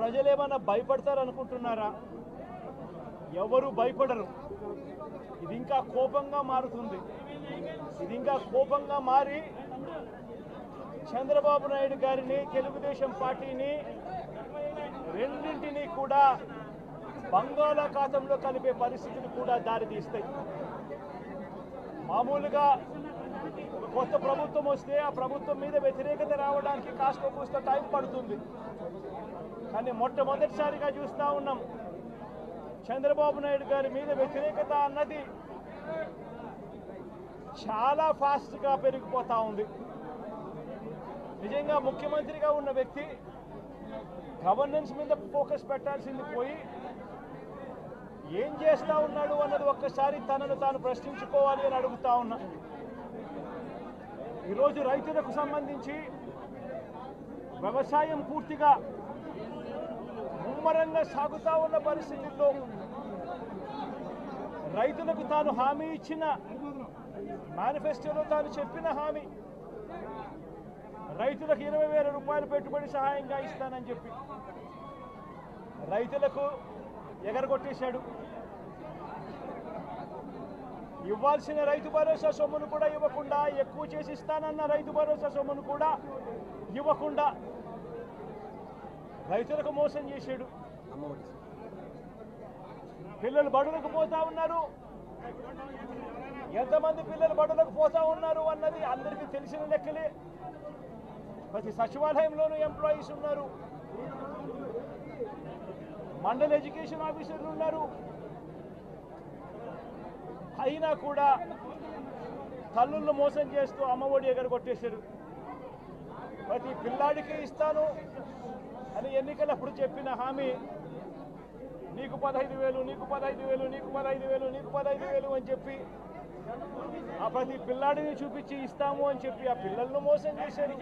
ప్రజలు ఏమైనా భయపడతారు అనుకుంటున్నారా? ఎవరు భయపడరు. ఇది ఇంకా కోపంగా మారుతుంది. ఇది ఇంకా కోపంగా మారి చంద్రబాబు నాయుడు గారిని, తెలుగుదేశం పార్టీని రెండింటినీ కూడా బంగాళాఖాతంలో కలిపే పరిస్థితులు కూడా దారితీస్తాయి. మామూలుగా కొత్త ప్రభుత్వం వస్తే ఆ ప్రభుత్వం మీద వ్యతిరేకత రావడానికి కాస్త కూస్త టైం పడుతుంది. కానీ మొట్టమొదటిసారిగా చూస్తూ ఉన్నాం చంద్రబాబు నాయుడు గారి మీద వ్యతిరేకత అన్నది చాలా ఫాస్ట్గా పెరిగిపోతూ ఉంది. నిజంగా ముఖ్యమంత్రిగా ఉన్న వ్యక్తి గవర్నెన్స్ మీద ఫోకస్ పెట్టాల్సింది పోయి ఏం చేస్తూ ఉన్నాడు అన్నది ఒక్కసారి తనను తాను ప్రశ్నించుకోవాలి అని అడుగుతా ఉన్నా. ఈరోజు రైతులకు సంబంధించి వ్యవసాయం పూర్తిగా ముమ్మరంగా సాగుతూ ఉన్న పరిస్థితుల్లో రైతులకు తాను హామీ ఇచ్చిన మేనిఫెస్టోలో తాను చెప్పిన హామీ రైతులకు 20,000 రూపాయలు పెట్టుబడి సహాయంగా ఇస్తానని చెప్పి రైతులకు ఎగరగొట్టేశాడు. ఇవ్వాల్సిన రైతు భరోసా సొమ్మును కూడా ఇవ్వకుండా, ఎక్కువ చేసి ఇస్తానన్న రైతు భరోసా సొమ్మును కూడా ఇవ్వకుండా రైతులకు మోసం చేశాడు. పిల్లలు బడులకు పోతా ఉన్నారు. ఎంతమంది పిల్లలు బడులకు పోతా ఉన్నారు అన్నది అందరికీ తెలిసిన లెక్కలే. ప్రతి సచివాలయంలోనూ ఎంప్లాయీస్ ఉన్నారు, మండల ఎడ్యుకేషన్ ఆఫీసర్లు ఉన్నారు. అయినా కూడా తల్లులను మోసం చేస్తూ అమ్మఒడి ఎగరగొట్టేశారు. ప్రతి పిల్లాడికి ఇస్తాను అని ఎన్నికలప్పుడు చెప్పిన హామీ నీకు 15,000, నీకు 15,000, నీకు 15,000, నీకు 15,000 అని చెప్పి ఆ ప్రతి పిల్లాడిని చూపించి ఇస్తాము అని చెప్పి ఆ పిల్లలను మోసం చేశారు.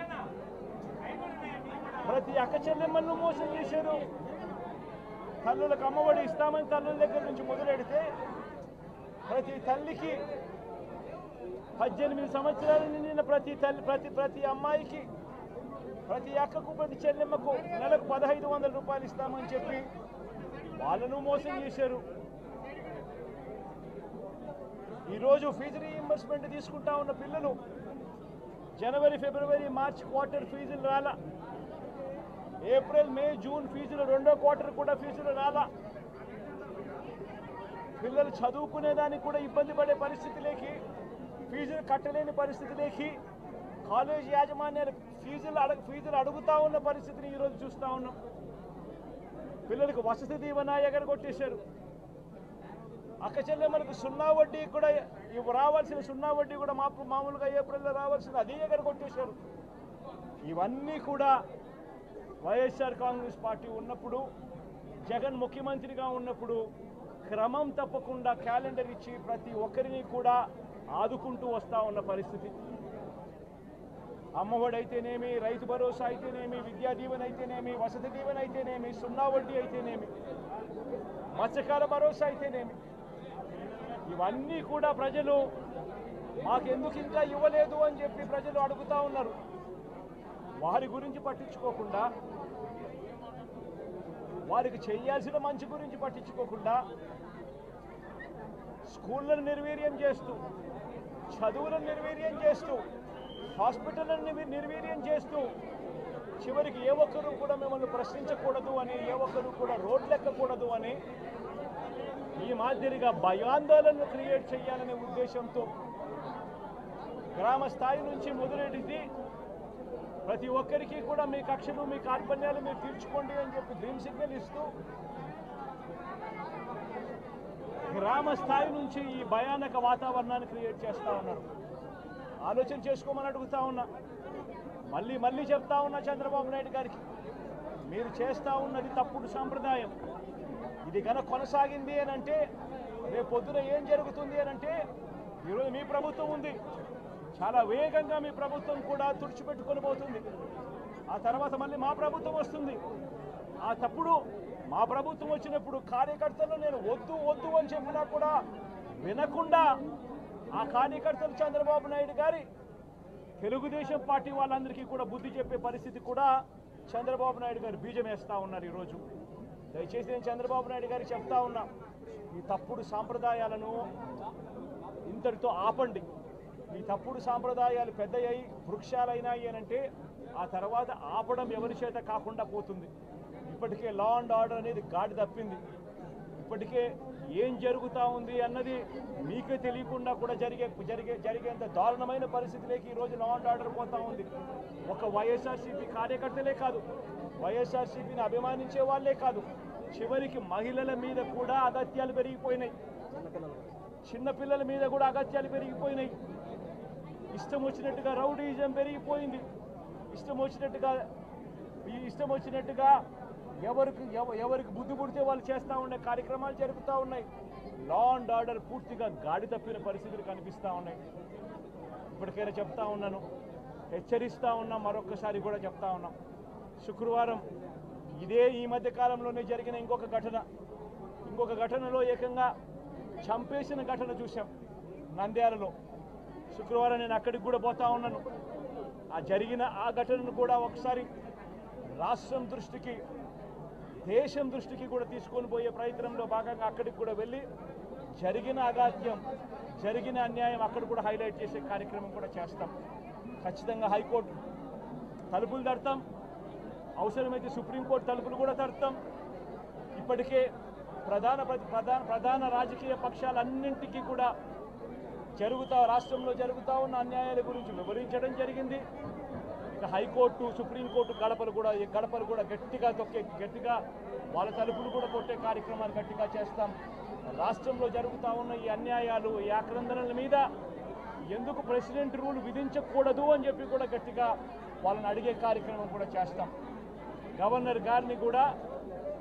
ప్రతి అక్క చెల్లెమ్మలను మోసం చేశారు. తల్లులకు అమ్మఒడి ఇస్తామని తల్లుల దగ్గర నుంచి మొదలెడితే ప్రతి తల్లికి 18 సంవత్సరాలు నిండిన ప్రతి అమ్మాయికి, ప్రతి అక్కకు, ప్రతి చెల్లెమ్మకు నెలకు 1,500 రూపాయలు ఇస్తామని చెప్పి వాళ్ళను మోసం చేశారు. ఈరోజు ఫీజు రీయింబర్స్మెంట్ తీసుకుంటా ఉన్న పిల్లలు జనవరి, ఫిబ్రవరి, మార్చి క్వార్టర్ ఫీజులు రాలా. ఏప్రిల్, మే, జూన్ ఫీజులు, రెండో క్వార్టర్ కూడా ఫీజులు రాలా. పిల్లలు చదువుకునేదానికి కూడా ఇబ్బంది పడే పరిస్థితిలోకి, ఫీజులు కట్టలేని పరిస్థితిలోకి కాలేజ్ యాజమాన్యాలు ఫీజులు అడుగుతా ఉన్న పరిస్థితిని ఈరోజు చూస్తూ ఉన్నాం. పిల్లలకు వసతి దీవెన ఎగరగొట్టేశారు. అక్క చెల్లెమ్మలకు సున్నా వడ్డీ కూడా రావాల్సిన సున్నా వడ్డీ కూడా మామూలుగా ఏప్రిల్లో రావాల్సిన అది ఎగరగొట్టేశారు. ఇవన్నీ కూడా వైఎస్ఆర్ కాంగ్రెస్ పార్టీ ఉన్నప్పుడు, జగన్ ముఖ్యమంత్రిగా ఉన్నప్పుడు క్రమం తప్పకుండా క్యాలెండర్ ఇచ్చి ప్రతి ఒక్కరిని కూడా ఆదుకుంటూ వస్తూ ఉన్న పరిస్థితి. అమ్మఒడి అయితేనేమి, రైతు భరోసా అయితేనేమి, విద్యా దీవెన అయితేనేమి, వసతి దీవెన అయితేనేమి, సున్నా వడ్డీ అయితేనేమి, మత్స్యకార భరోసా అయితేనేమి, ఇవన్నీ కూడా ప్రజలు మాకెందుకు ఇంకా ఇవ్వలేదు అని చెప్పి ప్రజలు అడుగుతూ ఉన్నారు. వారి గురించి పట్టించుకోకుండా, వారికి చేయాల్సిన మంచి గురించి పట్టించుకోకుండా స్కూళ్ళను నిర్వీర్యం చేస్తూ, చదువులను నిర్వీర్యం చేస్తూ, హాస్పిటల్ని నిర్వీర్యం చేస్తూ చివరికి ఏ ఒక్కరూ కూడా మిమ్మల్ని ప్రశ్నించకూడదు అని, ఏ ఒక్కరూ కూడా రోడ్లెక్కకూడదు అని ఈ మాదిరిగా భయాందోళనను క్రియేట్ చేయాలనే ఉద్దేశంతో గ్రామ స్థాయి నుంచి మొదలెడితే ప్రతి ఒక్కరికి కూడా మీ కక్షలు, మీ కార్పణ్యాలు మీరు తీర్చుకోండి అని చెప్పి గ్రీన్ సిగ్నల్ ఇస్తూ గ్రామ స్థాయి నుంచి ఈ భయానక వాతావరణాన్ని క్రియేట్ చేస్తూ ఉన్నారు. ఆలోచన చేసుకోమని అడుగుతా ఉన్నా. మళ్ళీ చెప్తా ఉన్నా చంద్రబాబు నాయుడు గారికి, మీరు చేస్తూ ఉన్నది తప్పుడు సాంప్రదాయం. ఇది కనుక కొనసాగింది అని అంటే రేపు పొద్దున ఏం జరుగుతుంది అని అంటే, ఈరోజు మీ ప్రభుత్వం ఉంది, చాలా వేగంగా మీ ప్రభుత్వం కూడా తుడిచిపెట్టుకొని పోతుంది. ఆ తర్వాత మళ్ళీ మా ప్రభుత్వం వస్తుంది. ఆ తప్పుడు మా ప్రభుత్వం వచ్చినప్పుడు కార్యకర్తలు నేను వద్దు అని చెప్పినా కూడా వినకుండా ఆ కార్యకర్తలు చంద్రబాబు నాయుడు గారి తెలుగుదేశం పార్టీ వాళ్ళందరికీ కూడా బుద్ధి చెప్పే పరిస్థితి కూడా చంద్రబాబు నాయుడు గారు బీజం వేస్తూ ఉన్నారు ఈరోజు. దయచేసి నేను చంద్రబాబు నాయుడు గారికి చెప్తా ఉన్నా, ఈ తప్పుడు సాంప్రదాయాలను ఇంతటితో ఆపండి. ఈ తప్పుడు సాంప్రదాయాలు పెద్దయ్యాయి, వృక్షాలైనాయి అనంటే ఆ తర్వాత ఆపడం ఎవరి చేత కాకుండా పోతుంది. ఇప్పటికే లా అండ్ ఆర్డర్ అనేది గాడి తప్పింది. ఇప్పటికే ఏం జరుగుతూ ఉంది అన్నది మీకే తెలియకుండా కూడా జరిగేంత దారుణమైన పరిస్థితిలోకి ఈరోజు లా అండ్ ఆర్డర్ పోతూ ఉంది. ఒక వైఎస్ఆర్సీపీ కార్యకర్తలే కాదు, వైఎస్ఆర్సీపీని అభిమానించే వాళ్ళే కాదు, చివరికి మహిళల మీద కూడా అగత్యాలు పెరిగిపోయినాయి, చిన్నపిల్లల మీద కూడా అగత్యాలు పెరిగిపోయినాయి. ఇష్టం వచ్చినట్టుగా రౌడీజం పెరిగిపోయింది. ఇష్టం వచ్చినట్టుగా ఎవరికి బుద్ధి పుడితే వాళ్ళు చేస్తూ ఉండే కార్యక్రమాలు జరుగుతూ ఉన్నాయి. లా అండ్ ఆర్డర్ పూర్తిగా గాడి తప్పిన పరిస్థితులు కనిపిస్తూ ఉన్నాయి. ఇప్పటికైనా చెప్తా ఉన్నాను, హెచ్చరిస్తూ ఉన్నాం, మరొకసారి కూడా చెప్తా ఉన్నాం. శుక్రవారం ఈ మధ్య కాలంలోనే జరిగిన ఇంకొక ఘటనలో ఏకంగా చంపేసిన ఘటన చూసాం నంద్యాలలో. శుక్రవారం నేను అక్కడికి కూడా పోతా ఉన్నాను. ఆ ఘటనను కూడా ఒకసారి రాష్ట్రం దృష్టికి, దేశం దృష్టికి కూడా తీసుకొని పోయే ప్రయత్నంలో భాగంగా అక్కడికి కూడా వెళ్ళి జరిగిన అగాత్యం, జరిగిన అన్యాయం అక్కడ కూడా హైలైట్ చేసే కార్యక్రమం కూడా చేస్తాం. ఖచ్చితంగా హైకోర్టు తలుపులు తడతాం, అవసరమైతే సుప్రీంకోర్టు తలుపులు కూడా తడతాం. ఇప్పటికే ప్రధాన రాజకీయ పక్షాలన్నింటికీ కూడా రాష్ట్రంలో జరుగుతూ ఉన్న అన్యాయాల గురించి వివరించడం జరిగింది. ఇక హైకోర్టు, సుప్రీంకోర్టు గడపలు కూడా గట్టిగా వాళ్ళ తలుపులు కూడా కొట్టే కార్యక్రమాలు గట్టిగా చేస్తాం. రాష్ట్రంలో జరుగుతూ ఉన్న ఈ అన్యాయాలు, ఈ ఆక్రందనల మీద ఎందుకు ప్రెసిడెంట్ రూల్ విధించకూడదు అని చెప్పి కూడా గట్టిగా వాళ్ళని అడిగే కార్యక్రమం కూడా చేస్తాం. గవర్నర్ గారిని కూడా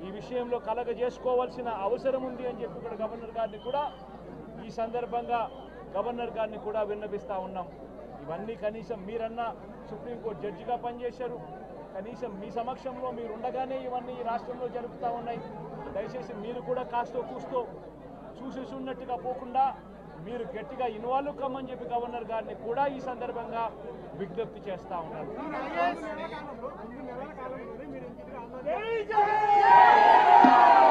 ఈ విషయంలో కలగజేసుకోవాల్సిన అవసరం ఉంది అని చెప్పి కూడా గవర్నర్ గారిని కూడా ఈ సందర్భంగా విన్నపిస్తూ ఉన్నాం. ఇవన్నీ కనీసం మీరన్నా సుప్రీంకోర్టు జడ్జిగా పనిచేశారు, కనీసం మీ సమక్షంలో మీరు ఉండగానే ఇవన్నీ ఈ రాష్ట్రంలో జరుగుతూ ఉన్నాయి. దయచేసి మీరు కూడా కాస్తో కూస్తో చూసేసి ఉన్నట్టుగా పోకుండా మీరు గట్టిగా ఇన్వాల్వ్ కమ్మని చెప్పి గవర్నర్ గారిని కూడా ఈ సందర్భంగా విజ్ఞప్తి చేస్తూ ఉన్నారు. జై జై